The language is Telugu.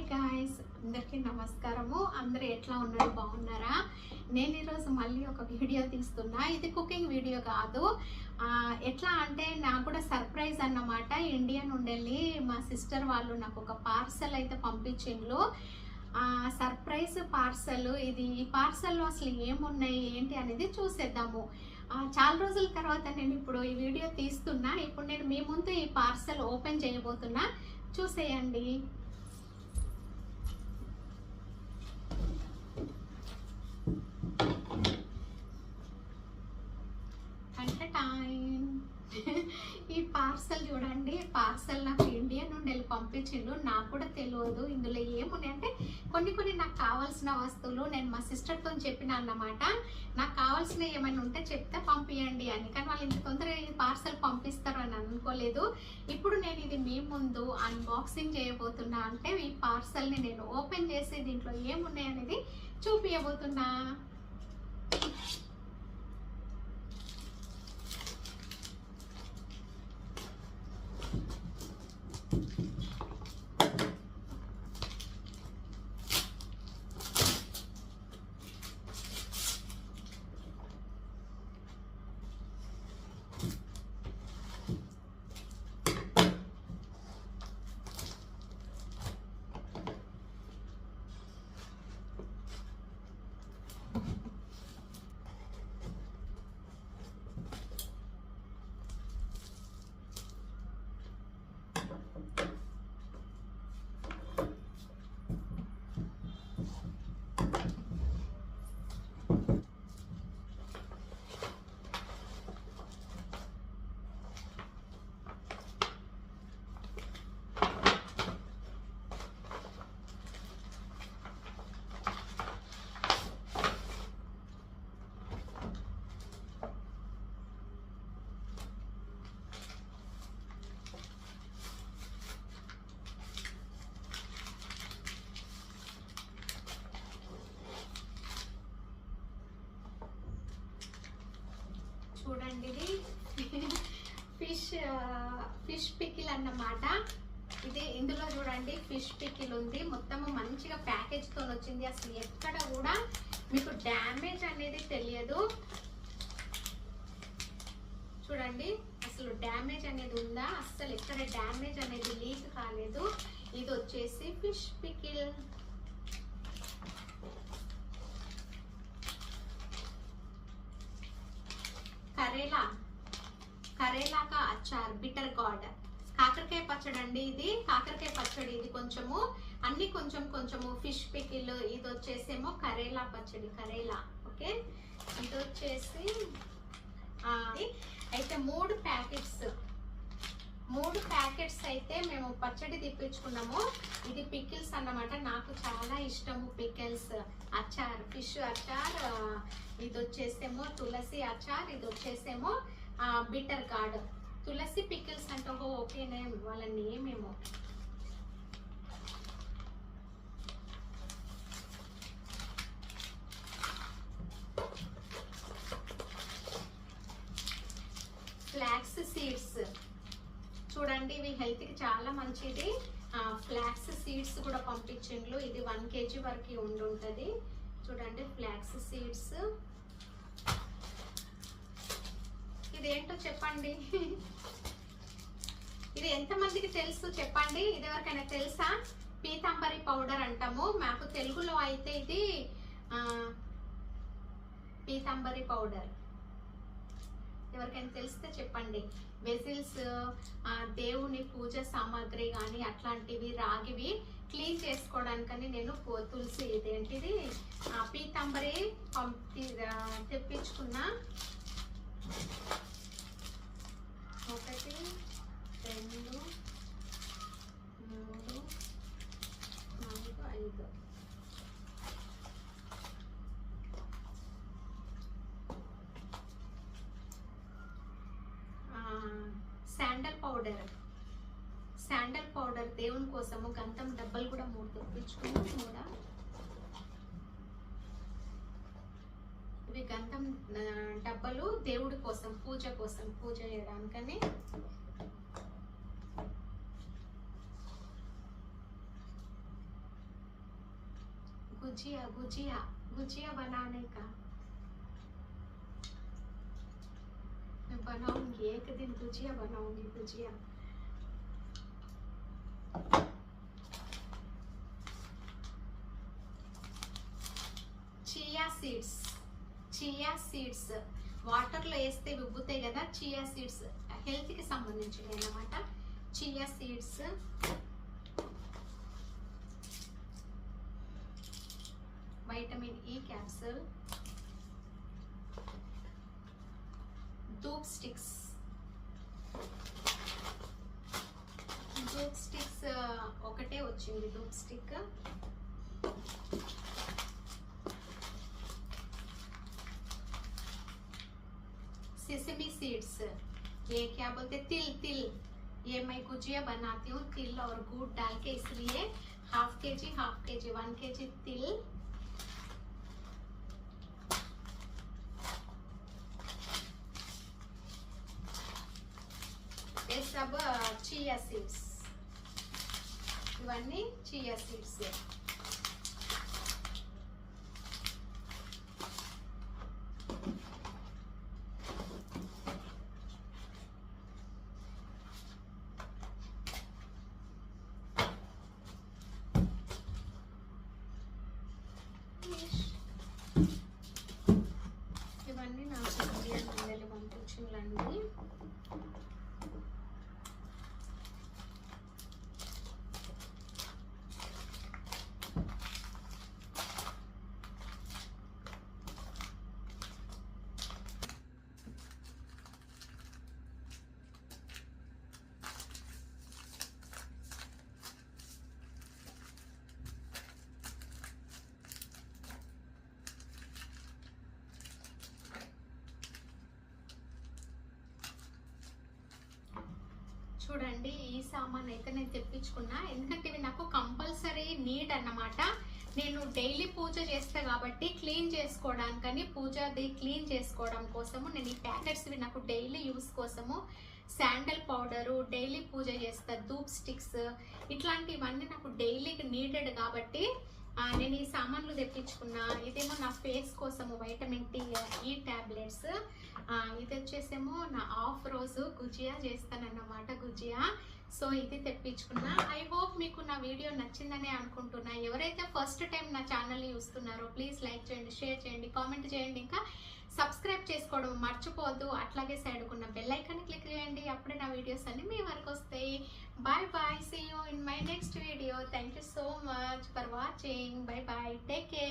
హాయ్ గాయ్స్, అందరికీ నమస్కారము. అందరూ ఎట్లా ఉన్నారు? బాగున్నారా? నేను ఈరోజు మళ్ళీ ఒక వీడియో తీస్తున్నా. ఇది కుకింగ్ వీడియో కాదు. ఎట్లా అంటే నాకు కూడా సర్ప్రైజ్ అన్నమాట. ఇండియా నుండి వెళ్ళి మా సిస్టర్ వాళ్ళు నాకు ఒక పార్సల్ అయితే పంపించిండ్రు. సర్ప్రైజ్ పార్సల్ ఇది. ఈ పార్సల్లో అసలు ఏమున్నాయి ఏంటి అనేది చూసేద్దాము. చాలా రోజుల తర్వాత నేను ఇప్పుడు ఈ వీడియో తీస్తున్నా. ఇప్పుడు నేను మీ ముందు ఈ పార్సల్ ఓపెన్ చేయబోతున్నా, చూసేయండి. ఈ పార్సల్ చూడండి. పార్సల్ నాకు ఇండియా నుండి వెళ్ళి పంపించిండు. నాకు కూడా తెలియదు ఇందులో ఏమున్నాయి అంటే కొన్ని నాకు కావాల్సిన వస్తువులు. నేను మా సిస్టర్తో చెప్పిన అన్నమాట, నాకు కావాల్సిన ఏమైనా ఉంటే చెప్తే పంపించండి అని. కానీ వాళ్ళు ఇంత తొందరగా ఈ పార్సల్ పంపిస్తారు అని అనుకోలేదు. ఇప్పుడు నేను ఇది మీ ముందు అన్బాక్సింగ్ చేయబోతున్నా. అంటే ఈ పార్సల్ని నేను ఓపెన్ చేసి దీంట్లో ఏమున్నాయి అనేది చూపించబోతున్నా. చూడండి, ఇది ఫిష్ పికిల్ అన్నమాట. ఇది ఇందులో చూడండి ఫిష్ పికిల్ ఉంది. మొత్తము మంచిగా ప్యాకేజ్ తో వచ్చింది. అసలు ఎక్కడ కూడా మీకు డ్యామేజ్ అనేది తెలియదు. చూడండి అసలు డ్యామేజ్ అనేది ఉందా? అసలు ఎక్కడ డ్యామేజ్ అనేది లీక్ కాలేదు. ఇది వచ్చేసి fish pickle. కరేలాకా achar, bitter gourd, కాకరకాయ పచ్చడి అండి. ఇది కాకరకాయ పచ్చడి. ఇది కొంచెము అన్ని కొంచెము ఫిష్ పికిల్. ఇది వచ్చేసేమో కరేలా పచ్చడి, కరేలా. ఓకే, ఇది వచ్చేసి అయితే మూడు ప్యాకెట్స్ అయితే మేము పచ్చడి తెప్పించుకున్నాము. ఇది పికిల్స్ అన్నమాట. నాకు చాలా ఇష్టము పికిల్స్. అచార్, ఫిష్ అచార్. ఇది వచ్చేసేమో తులసి అచార్. ఇది వచ్చేసేమో బిటర్ గార్డ్. తులసి పికిల్స్ అంటే ఓకే నేమ్, వాళ్ళ నేమ్ ఏమో. ఫ్లాక్స్ సీడ్స్ చూడండి, ఇవి హెల్త్ కి చాలా మంచిది. ఫ్లాక్స్ సీడ్స్ కూడా పంపించిండ్రు. ఇది 1 kg వరకు ఉండుంటది. చూడండి ఫ్లాక్స్ సీడ్స్. ఇదేంటో చెప్పండి. ఇది ఎంతమందికి తెలుసు చెప్పండి. ఇది ఎవరికైనా తెలుసా? పీతాంబరి పౌడర్ అంటాము. మాకు తెలుగులో అయితే ఇది పీతాంబరి పౌడర్. ఎవరికైనా తెలిస్తే చెప్పండి. వెజిల్స్, దేవుని పూజ సామాగ్రి కానీ అట్లాంటివి రాగివి క్లీన్ చేసుకోవడానికని నేను తులసి ఇదేంటిది పీతాంబరి తెప్పించుకున్నా. 1 2 3 4 5. శాండల్ పౌడర్ దేవుని కోసము. గంధం డబ్బలు కూడా 3 తెప్పించుకున్నాం. ఇవి గంధం డబ్బలు దేవుడి కోసం, పూజ చేయడానికని. गुजिया गुजिया गुजिया बनाने का मैं बनाऊंगी, एक दिन गुजिया बनाऊंगी, गुजिया। చియా సీడ్స్ వాటర్లో వేస్తే ఉబ్బుతాయి కదా, చియా సీడ్స్ హెల్త్కి సంబంధించినవి అన్నమాట. Chia seeds, vitamin E capsule, dhoop sticks ఒకటే వచ్చింది ధూప్ స్టిక్. सेसमी सीड्स, ये क्या बोलते हैं, तिल तिल। ये मैं गुजिया बनाती हूँ तिल और गुड़ डाल के, इसलिए हाफ के जी 1 kg तिल, ये सब चिया सीड्स, इवన్నీ चिया सीड्स. ఇవన్నీ నాకు ఇండియన్ పిల్లలు పంపించిందండి. చూడండి, ఈ సామాన్ అయితే నేను తెప్పించుకున్నా, ఎందుకంటే ఇవి నాకు కంపల్సరీ నీడ్ అన్నమాట. నేను డైలీ పూజ చేస్తా కాబట్టి క్లీన్ చేసుకోవడానికని, పూజది క్లీన్ చేసుకోవడం కోసము నేను ఈ ప్యాకెట్స్, ఇవి నాకు డైలీ యూస్ కోసము. శాండల్ పౌడరు, డైలీ పూజ చేస్తా, ధూప్ స్టిక్స్, ఇట్లాంటివన్నీ నాకు డైలీకి నీడెడ్ కాబట్టి నేను ఈ సామాన్లు తెప్పించుకున్నా. ఇదేమో నా ఫేస్ కోసము వైటమిన్ ఈ టాబ్లెట్స్, ఇది వచ్చేసేమో నా ఆఫ్ రోజు గుజియా చేస్తానన్నమాట, గుజియా. సో ఇది తెప్పించుకున్నా. ఐ హోప్ మీకు నా వీడియో నచ్చిందనే అనుకుంటున్నా. ఎవరైతే ఫస్ట్ టైం నా ఛానల్ని చూస్తున్నారో ప్లీజ్ లైక్ చేయండి, షేర్ చేయండి, కామెంట్ చేయండి, ఇంకా సబ్స్క్రైబ్ చేసుకోవడం మర్చిపోవద్దు. అట్లాగే సైడ్కున్న బెల్ ఐకాన్ క్లిక్ చేయండి, అప్పుడే నా వీడియోస్ అన్ని మీ వరకు వస్తాయి. Bye bye, see you in my next video. Thank you so much for watching. Bye bye, take care.